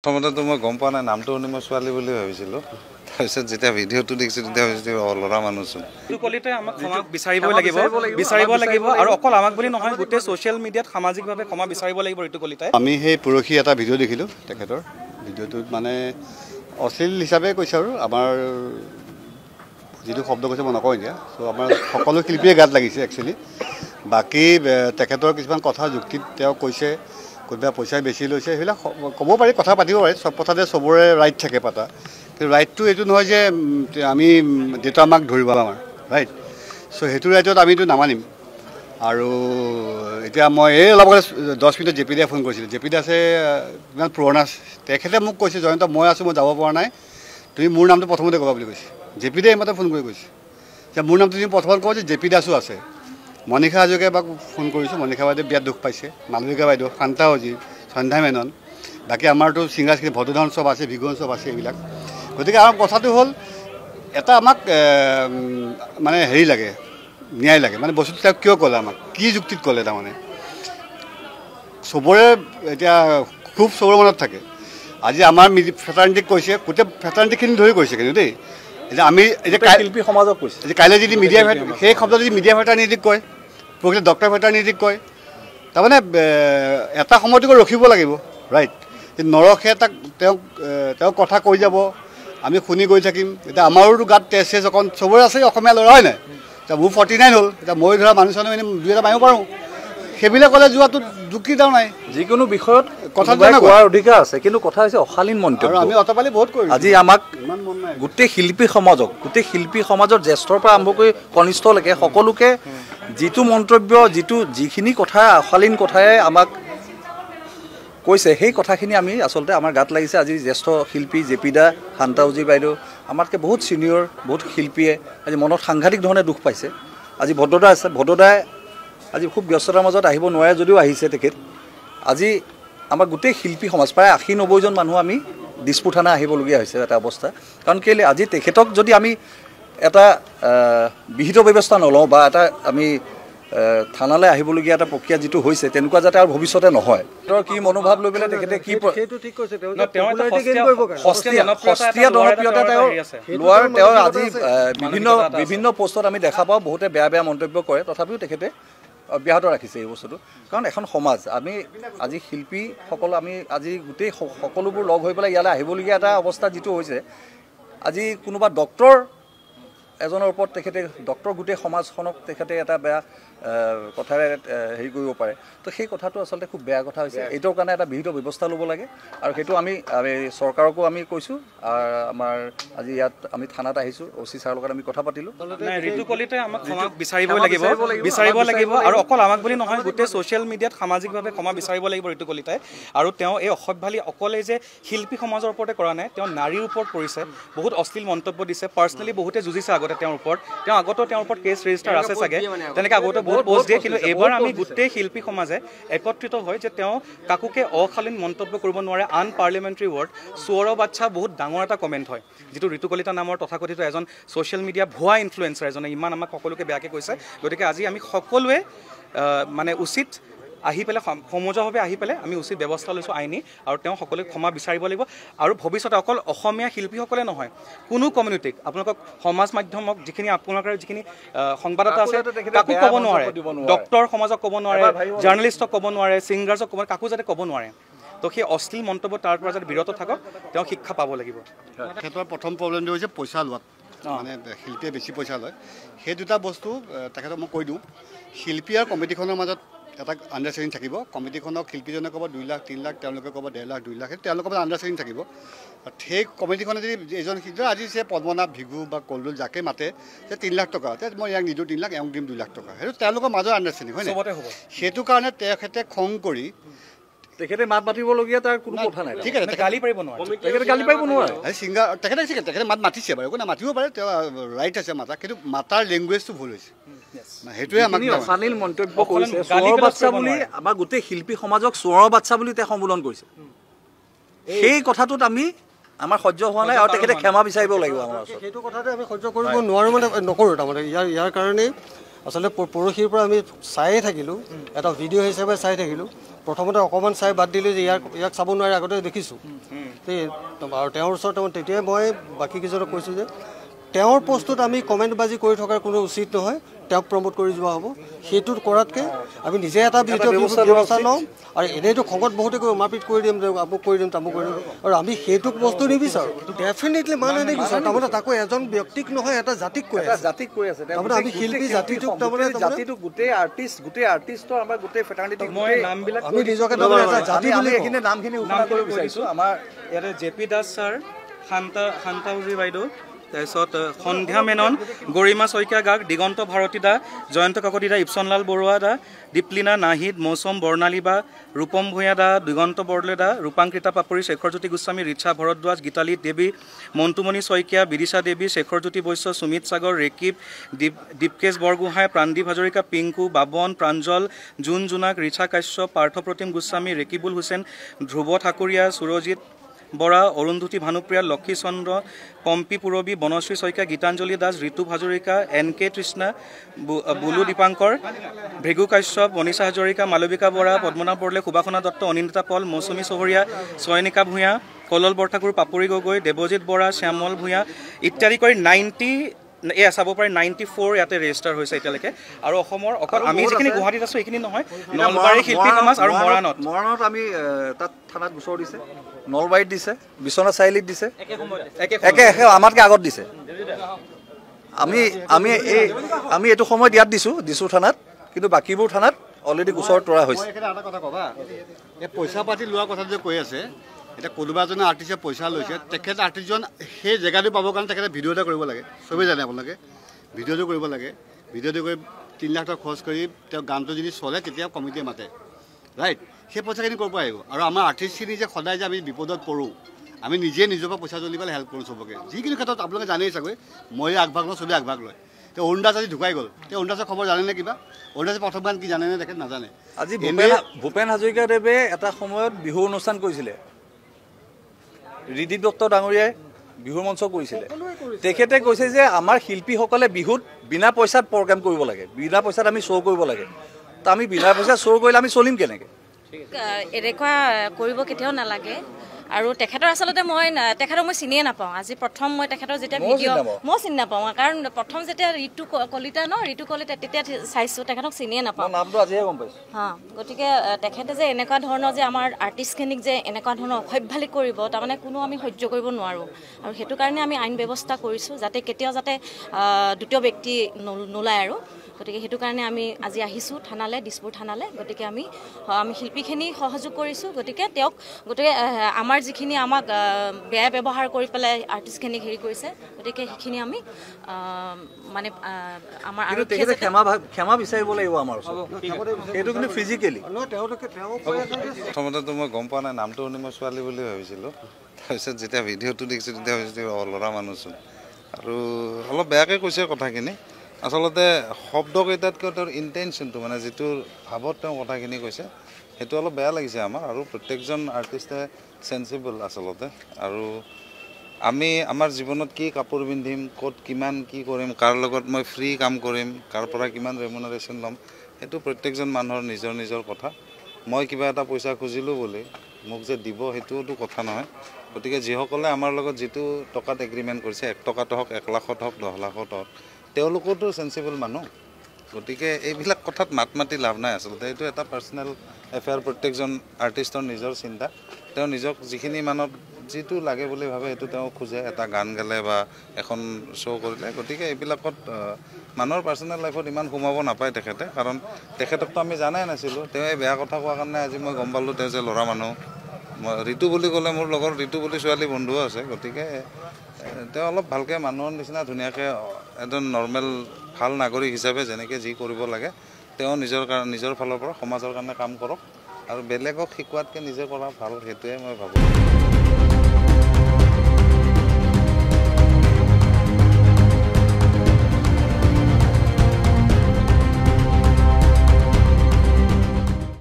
প্ৰথমতে মই গম পোৱা নাই নামটো শুনি মই ছোৱালী বুলি ভাবিছিলোঁ তাৰপিছত যেতিয়া ভিডিঅ'টো দেখিছোঁ তেতিয়া ভাবিছোঁ ল'ৰা মানুহচোন কলিতে আমাক ক্ষমা বিচাৰিব লাগিব আৰু অকল আমাক বুলি নহয় গোটেই ছ'চিয়েল মিডিয়াত সামাজিকভাৱে ক্ষমা বিচাৰিব লাগিব ঋতু কলিতাই আমি সেই পৰহি এটা ভিডিঅ' দেখিলোঁ তেখেতৰ ভিডিঅ'টোত মানে অশ্লীল হিচাপে কৈছে আৰু আমাৰ যিটো শব্দ কৈছে মই নকওঁ এতিয়া চ' আমাৰ সকলো শিল্পীয়ে গাত লাগিছে একচুৱেলি বাকী তেখেতৰ কিছুমান কথা যুক্তিত তেওঁ কৈছে কোনোবা পইচা বেছি লৈছে সেইবিলাক ক'ব পাৰি কথা পাতিব পাৰি চব কথাতে চবৰে ৰাইট থাকে পাতা কিন্তু ৰাইটটো এইটো নহয় যে আমি দেউতা মাক ধৰিব আমাৰ ৰাইট চ' সেইটো ৰাইটত আমিতো নামানিম আৰু এতিয়া মই এই অলপ আগতে 10 মিনিটত জে পি দাই ফোন কৰিছিলোঁ জে পি দাসে ইমান পুৰণা তেখেতে মোক কৈছে জয়ন্ত মই আছোঁ মই যাব পৰা নাই তুমি মোৰ নামটো প্ৰথমতে ক'বা বুলি কৈছে জে পি দাই এইমাত্ৰ ফোন কৰি কৈছে যে মোৰ নামটো তুমি প্ৰথমত কওঁ যে জে পি দাসো আছে মণিষা হাজৰিকাই এবাৰ ফোন কৰিছোঁ মণিষা বাইদেউ বিয়াত দুখ পাইছে মালবিকা বাইদেউ শান্তা অজিৰ সন্ধ্যা মেনন বাকী আমাৰতো ছিংগাৰখিনি ভদ্ৰধন চব আছে ভিগুন চব আছে এইবিলাক গতিকে আমাৰ কথাটো হ'ল এটা আমাক মানে হেৰি লাগে ন্যায় লাগে মানে বস্তুটো তেওঁ কিয় ক'লে আমাক কি যুক্তিত ক'লে তাৰমানে চবৰে এতিয়া খুব চবৰে মনত থাকে আজি আমাৰ ফেটাৰ্নিটিক কৈছে গোটেই ফেটাৰ্নিটিখিনি ধৰি কৈছে কিন্তু দেই এতিয়া আমি এতিয়া শিল্পী সমাজক কৈছে যে কাইলৈ যদি মিডিয়া সেই শব্দ যদি মিডিয়া ফেটাৰ্নিটিক কয় প্ৰকৃত ডক্টৰ ফেটাৰ্নিটিক কয় তাৰমানে এটা সময়তো ৰখিব লাগিব ৰাইট নৰখে তাক তেওঁ কথা কৈ যাব আমি শুনি গৈ থাকিম এতিয়া আমাৰোতো গাত তেজ অকণ চবৰে আছে অসমীয়া ল'ৰা হয় নাই এতিয়া মোৰ 49 হ'ল এতিয়া মই ধৰা মানুহ চানুহ এনে 2 এটা মাৰিব পাৰোঁ সেইবিলাক ক'লে যোৱাটো যুক্তি তেওঁ নাই যিকোনো বিষয়ত কথা কোৱাৰ অধিকাৰ আছে কিন্তু কথা হৈছে অশালীন মন্তব্য আৰু আমি অতপালি বহুত কৰিছোঁ আজি আমাক গোটেই শিল্পী সমাজৰ জ্যেষ্ঠৰ পৰা আৰম্ভ কৰি কনিষ্ঠলৈকে সকলোকে যিটো মন্তব্য যিখিনি কথা অশালীন কথাই আমাক কৈছে সেই কথাখিনি আমি আচলতে আমাৰ গাত লাগিছে আজি জ্যেষ্ঠ শিল্পী জে পি দা শান্তা অজি বাইদেউ আমাতকৈ বহুত ছিনিয়ৰ বহুত শিল্পীয়ে আজি মনত সাংঘাতিক ধৰণে দুখ পাইছে আজি ভদ্ৰদা আছে ভদ্ৰদাই আজি খুব ব্যস্ততাৰ মাজত আহিব নোৱাৰে যদিও আহিছে তেখেত আজি আমাৰ গোটেই শিল্পী সমাজ প্ৰায় 80-90 জন মানুহ আমি দিছপুৰ থানা আহিবলগীয়া হৈছে এটা অৱস্থা কাৰণ কেলৈ আজি তেখেতক যদি আমি এটা বিহিত ব্যৱস্থা নলওঁ বা এটা আমি থানালৈ আহিবলগীয়া এটা প্ৰক্ৰিয়া যিটো হৈছে তেনেকুৱা যাতে আৰু ভৱিষ্যতে নহয় তেওঁৰ কি মনোভাৱ লৈ পেলাই তেখেতে কি সেইটো ঠিক কৈছে সস্তীয়া জনপ্ৰিয়তা তেওঁৰ আজি বিভিন্ন পোষ্টত আমি দেখা পাওঁ বহুতে বেয়া মন্তব্য কৰে তথাপিও তেখেতে অব্যাহত ৰাখিছে এই বস্তুটো কাৰণ এখন সমাজ আমি আজি শিল্পীসকল আমি আজি গোটেই সকলোবোৰ লগ হৈ পেলাই ইয়ালৈ আহিবলগীয়া এটা অৱস্থা যিটো হৈছে আজি কোনোবা ডক্টৰ এজনৰ ওপৰত তেখেতে ডক্টৰ গোটেই সমাজখনক তেখেতে এটা বেয়া কথাৰে হেৰি কৰিব পাৰে তো সেই কথাটো আচলতে খুব বেয়া কথা হৈছে এইটোৰ কাৰণে এটা বিহিত ব্যৱস্থা ল'ব লাগে আৰু সেইটো আমি চৰকাৰকো আমি কৈছোঁ আমাৰ আজি ইয়াত আমি থানাত আহিছোঁ অ' চি ছাৰৰ লগত আমি কথা পাতিলোঁ ঋতু কলিতাই আমাক ক্ষমা বিচাৰিব লাগিব আৰু অকল আমাক বুলি নহয় গোটেই ছ'চিয়েল মিডিয়াত সামাজিকভাৱে ক্ষমা বিচাৰিব লাগিব ঋতু কলিতাই আৰু তেওঁ এই অসভ্যালি অকলে যে শিল্পী সমাজৰ ওপৰতে কৰা নাই তেওঁ নাৰীৰ ওপৰত কৰিছে বহুত অশ্লীল মন্তব্য দিছে পাৰ্চনেলি বহুতে যুঁজিছে আগতে তেওঁৰ ওপৰত তেওঁৰ ওপৰত কেছ ৰেজিষ্টাৰ আছে চাগে তেনেকৈ আগতে বহুত পোষ্ট দিয়ে কিন্তু এইবাৰ আমি গোটেই শিল্পী সমাজে একত্ৰিত হয় যে তেওঁ কাকোকে অশালীন মন্তব্য কৰিব নোৱাৰে আনপাৰ্লিমেণ্টাৰী ৱৰ্ড চোৰৰ বাচ্চা বহুত ডাঙৰ এটা কমেণ্ট হয় যিটো ঋতু কলিতা নামৰ তথাকথিত এজন ছ'চিয়েল মিডিয়া ভুৱা ইনফ্লুৱেঞ্চাৰ এজনে ইমান আমাক সকলোকে বেয়াকৈ কৈছে গতিকে আজি আমি সকলোৱে মানে উচিত আহি পেলাই সমজুৱাভাৱে আহি পেলাই আমি উচিত ব্যৱস্থা লৈছোঁ আইনী আৰু তেওঁ সকলোকে ক্ষমা বিচাৰিব লাগিব আৰু ভৱিষ্যতে অকল অসমীয়া শিল্পীসকলে নহয় কোনো কমিউনিটিক আপোনালোকক সমাজ মাধ্যমক যিখিনি আপোনালোকৰ যিখিনি সংবাদদাতা আছে কাকো ক'ব নোৱাৰে ডক্টৰ সমাজক ক'ব নোৱাৰে জাৰ্নেলিষ্টক ক'ব নোৱাৰে ছিংগাৰ্ছক ক'ব কাকো যাতে ক'ব নোৱাৰে তো সেই অশ্লীল মন্তব্য তাৰ পৰা যাতে বিৰত থাকক তেওঁ শিক্ষা পাব লাগিব তেখেতৰ প্ৰথম প্ৰব্লেমটো হৈছে পইচা লোৱাত মানে শিল্পীয়ে বেছি পইচা লয় সেই দুটা বস্তু তেখেতক মই কৈ দিওঁ শিল্পী আৰু কমিটিখনৰ মাজত এটা আণ্ডাৰষ্টেণ্ডিং থাকিব কমিটিখনক শিল্পীজনে ক'ব 2 লাখ 3 লাখ তেওঁলোকে ক'ব 1.5 লাখ 2 লাখ তেওঁলোকৰ মাজত আণ্ডাৰষ্টেণ্ডিং থাকিব সেই কমিটিখনে যদি এজন শিল্পী আজি যে পদ্মনাভ ভিগু বা কলদুল যাকে মাতে যে 3 লাখ টকা মই ইয়াক নিদিওঁ 3 লাখ এওঁক দিম 2 লাখ টকা সেইটো তেওঁলোকৰ মাজৰ আণ্ডাৰষ্টেণ্ডিং হয় নাই সেইটো কাৰণে তেখেতে খং কৰি তেখেতে মাত মাতিবলগীয়া তাৰ কোনো কথা নাই ঠিক আছে গালি পাৰিব নোৱাৰে ছিংগাৰ তেখেতে মাত মাতিছে বাৰু একো নামাতিব পাৰে তেওঁ ৰাইট আছে মাতা কিন্তু মাতাৰ লেংগুৱেজটো ভুল হৈছে সেইটোৱে আমাক অশালীন মন্তব্য কৰিছে চোৰৰ বাচ্চা বুলি আমাৰ গোটেই শিল্পী সমাজক চোৰৰ বাচ্চা বুলি তেওঁ সম্বোধন কৰিছে সেই কথাটোত আমি আমাৰ সহ্য হোৱা নাই আৰু তেখেতে ক্ষমা বিচাৰিব লাগিব আমাৰ সেইটো কথাতে আমি সহ্য কৰিব নোৱাৰোঁ মানে নকৰোঁ তাৰমানে ইয়াৰ কাৰণেই আচলতে পৰহিৰ পৰা আমি চায়ে থাকিলোঁ এটা ভিডিঅ' হিচাপে চাই থাকিলোঁ প্ৰথমতে অকণমান চাই বাদ দিলে যে ইয়াক চাব নোৱাৰে আগতে দেখিছোঁ আৰু তেওঁৰ ওচৰত তেতিয়াই মই বাকীকেইজনক কৈছোঁ যে তেওঁৰ পষ্টত আমি কমেণ্টবাজি কৰি থকাৰ কোনো উচিত নহয় তেওঁক প্ৰমোট কৰি যোৱা হ'ব সেইটো কৰাতকৈ আমি নিজে এটা ব্যৱস্থা লওঁ আৰু এনেইতো খঙত বহুতে মাৰপিট কৰি দিম আমুক কৰি দিম তামুক কৰি দিম আৰু আমি সেইটো বস্তু নিবিচাৰোঁ ডেফিনেটলি মানে নিবিচাৰোঁ তাৰমানে তাকো এজন ব্যক্তিক নহয় এটা জাতিক কৈ আছে তাৰমানে আমি শিল্পী জাতিটোক জাতিটো গোটেই আৰ্টিষ্টৰ আমাৰ গোটেই ফেটাৰ্নিটি মই নামবিলাক আমি নিজকে তাৰমানে এটা জাতি বুলি এইখিনি নামখিনি উল্লেখ কৰিব বিচাৰিছোঁ আমাৰ ইয়াতে জে.পি. দাস ছাৰ শান্তাউজী বাইদেউ তাৰপিছত সন্ধ্যা মেনন গৰিমা শইকীয়া গাগ দিগন্ত ভাৰতী দা জয়ন্ত কাকতি দা ইপচনলাল বৰুৱা দা দীপলিনা নাহিদ মৌচম বৰ্ণালী বা ৰূপম ভূঞা দা দিগন্ত বৰদলৈ দা ৰূপাংকৃতা পাপৰি শেখৰজ্যোতি গোস্বামী ৰিচা ভৰদ্বাজ গীতালী দেৱী মন্টুমণি শইকীয়া বিদিশা দেৱী শেখৰজ্যোতি বৈশ্য সুমিত সাগৰ ৰেকিব দীপকেশ বৰগোহাঁই প্ৰাণদীপ হাজৰিকা পিংকু বাবন প্ৰাঞ্জল জোন জোনাক ৰিচা কাশ্যপ পাৰ্থপ্ৰতিম গোস্বামী ৰেকিবুল হুছেইন ধ্ৰুৱ ঠাকুৰীয়া সুৰজিৎ বৰা অৰুন্ধতী ভানুপ্ৰিয়া লক্ষী চন্দ্ৰ পম্পী পুৰবী বনশ্ৰী শইকীয়া গীতাঞ্জলি দাস ঋতু হাজৰিকা NK তৃষ্ণা বুলু দীপাংকৰ ভৃগু কাশ্যপ মনীষা হাজৰিকা মালবিকা বৰা পদ্মনাভ বৰদলৈ সুবাসনা দত্ত অনিন্দিতা পল মৌচুমী চহৰীয়া চয়নিকা ভূঞা কলল বৰঠাকুৰ পাপৰি গগৈ দেৱজিৎ বৰা শ্যামল ভূঞা ইত্যাদি কৰি 90 এয়া চাব পাৰি 94 ইয়াতে ৰেজিষ্টাৰ হৈছে এতিয়ালৈকে আৰু অসমৰ অকল আমি যিখিনি গুৱাহাটীত আছোঁ এইখিনি নহয় নলবাৰী শিল্পী সমাজ আৰু মৰাণত আমি তাত থানাত গোচৰ দিছে নলবাৰীত দিছে বিশ্বনাথ চাৰিআলিত দিছে একে আমাতকৈ আগত দিছে আমি এইটো সময়ত ইয়াত দিছোঁ থানাত কিন্তু বাকীবোৰ থানাত অলৰেডি গোচৰ তৰা হৈছে এটা কথা ক'বা এই পইচা পাতি লোৱাৰ কথা যে কৈ আছে এতিয়া কোনোবা এজনে আৰ্টিষ্টে পইচা লৈছে তেখেত আৰ্টিষ্টজন সেই জেগাটো পাবৰ কাৰণে তেখেতে ভিডিঅ' এটা কৰিব লাগে চবেই জানে আপোনালোকে ভিডিঅ'টো কৰিব লাগে ভিডিঅ'টো কৰি 3 লাখ টকা খৰচ কৰি তেওঁ গানটো যদি চলে তেতিয়া কমিটিয়ে মাতে ৰাইট সেই পইচাখিনি ক'ৰ পৰা আহিব আৰু আমাৰ আৰ্টিষ্টখিনি যে সদায় যে আমি বিপদত পৰোঁ আমি নিজে নিজৰ পৰা পইচা তুলি পেলাই হেল্প কৰোঁ চবকে যিকোনো ক্ষেত্ৰত আপোনালোকে জানেই চাগৈ মই আগভাগ লওঁ চবেই আগভাগ লয় তেওঁ অৰুণদাস আজি ঢুকাই গ'ল তেওঁ অৰুণদাসৰ খবৰ জানেনে কিবা অৰুণদাসে প্ৰথম গান কি জানেনে তেখেত নাজানে আজি ভূপেন হাজৰিকাদেৱে এটা সময়ত বিহু অনুষ্ঠান কৰিছিলে ৰিদীপ দত্ত ডাঙৰীয়াই বিহুৰ মঞ্চ কৰিছিলে তেখেতে কৈছে যে আমাৰ শিল্পীসকলে বিহুত বিনা পইচাত প্ৰগ্ৰেম কৰিব লাগে বিনা পইচাত আমি শ্ব' কৰিব লাগে তো আমি বিনা পইচাত শ্ব' কৰিলে আমি চলিম কেনেকৈ এনেকুৱা কৰিব কেতিয়াও নালাগে আৰু তেখেতৰ আচলতে তেখেতক মই চিনিয়ে নাপাওঁ আজি প্ৰথম মই তেখেতৰ যেতিয়া ভিডিঅ' মই চিনি নাপাওঁ কাৰণ প্ৰথম যেতিয়া ঋতু কলিতা তেতিয়া চাইছোঁ তেখেতক চিনিয়ে নাপাওঁ নামটো আজিহে গম পাইছোঁ গতিকে তেখেতে যে এনেকুৱা ধৰণৰ যে আমাৰ আৰ্টিষ্টখিনিক যে এনেকুৱা ধৰণৰ অসভ্যালি কৰিব তাৰমানে কোনো আমি সহ্য কৰিব নোৱাৰোঁ আৰু সেইটো কাৰণে আমি আইন ব্যৱস্থা কৰিছোঁ যাতে কেতিয়াও যাতে দ্বিতীয় ব্যক্তি নোলায় আৰু গতিকে সেইটো কাৰণে আমি আজি আহিছোঁ থানালৈ দিছপুৰ থানালৈ গতিকে আমি শিল্পীখিনি সহযোগ কৰিছোঁ গতিকে আমাৰ যিখিনি আমাক বেয়া ব্যৱহাৰ কৰি পেলাই আৰ্টিষ্টখিনিক হেৰি কৰিছে গতিকে সেইখিনি আমি মানে আমাৰ আৰু ক্ষমা বিচাৰিব লাগিব আমাৰ সেইটো কিন্তু ফিজিকেলি প্ৰথমতেতো মই গম পোৱা নাই নামটো শুনি মই ছোৱালী বুলি ভাবিছিলোঁ তাৰপিছত যেতিয়া ভিডিঅ'টো দেখিছোঁ তেতিয়া ভাবিছোঁ ল'ৰা মানুহচোন আৰু অলপ বেয়াকৈ কৈছে কথাখিনি আচলতে শব্দকেইটাতকৈ তেওঁৰ ইণ্টেনশ্যনটো মানে যিটো ভাৱত তেওঁ কথাখিনি কৈছে সেইটো অলপ বেয়া লাগিছে আমাৰ আৰু প্ৰত্যেকজন আৰ্টিষ্টে চেঞ্চিবল আচলতে আৰু আমি আমাৰ জীৱনত কি কাপোৰ পিন্ধিম ক'ত কিমান কি কৰিম কাৰ লগত মই ফ্ৰী কাম কৰিম কাৰ পৰা কিমান ৰেমুনাৰেশ্যন ল'ম সেইটো প্ৰত্যেকজন মানুহৰ নিজৰ কথা মই কিবা এটা পইচা খুজিলোঁ বুলি মোক যে দিব সেইটোতো কথা নহয় গতিকে যিসকলে আমাৰ লগত যিটো টকাত এগ্ৰিমেণ্ট কৰিছে 1 টকাত হওক 1 লাখত হওক 10 লাখত হওক তেওঁলোকোতো চেঞ্চিবল মানুহ গতিকে এইবিলাক কথাত মাতি লাভ নাই আচলতে এইটো এটা পাৰ্চনেল এফেয়াৰ প্ৰত্যেকজন আৰ্টিষ্টৰ নিজৰ চিন্তা তেওঁ নিজক যিখিনি মানত যিটো লাগে বুলি ভাবে সেইটো তেওঁ খোজে এটা গান গালে বা এখন শ্ব' কৰিলে গতিকে এইবিলাকত মানুহৰ পাৰ্চনেল লাইফত ইমান সোমাব নাপায় তেখেতে কাৰণ তেখেতকতো আমি জানাই নাছিলোঁ তেওঁ এই বেয়া কথা কোৱাৰ কাৰণে আজি মই গম পালোঁ তেওঁ যে ল'ৰা মানুহ ঋতু বুলি ক'লে মোৰ লগৰ ঋতু বুলি ছোৱালী বন্ধুও আছে গতিকে তেওঁ অলপ ভালকৈ মানুহৰ নিচিনা ধুনীয়াকৈ এজন নৰ্মেল ভাল নাগৰিক হিচাপে যেনেকৈ যি কৰিব লাগে তেওঁ নিজৰ ফালৰ পৰা সমাজৰ কাৰণে কাম কৰক আৰু বেলেগক শিকোৱাতকৈ নিজে কৰা ভাল সেইটোৱে মই ভাবোঁ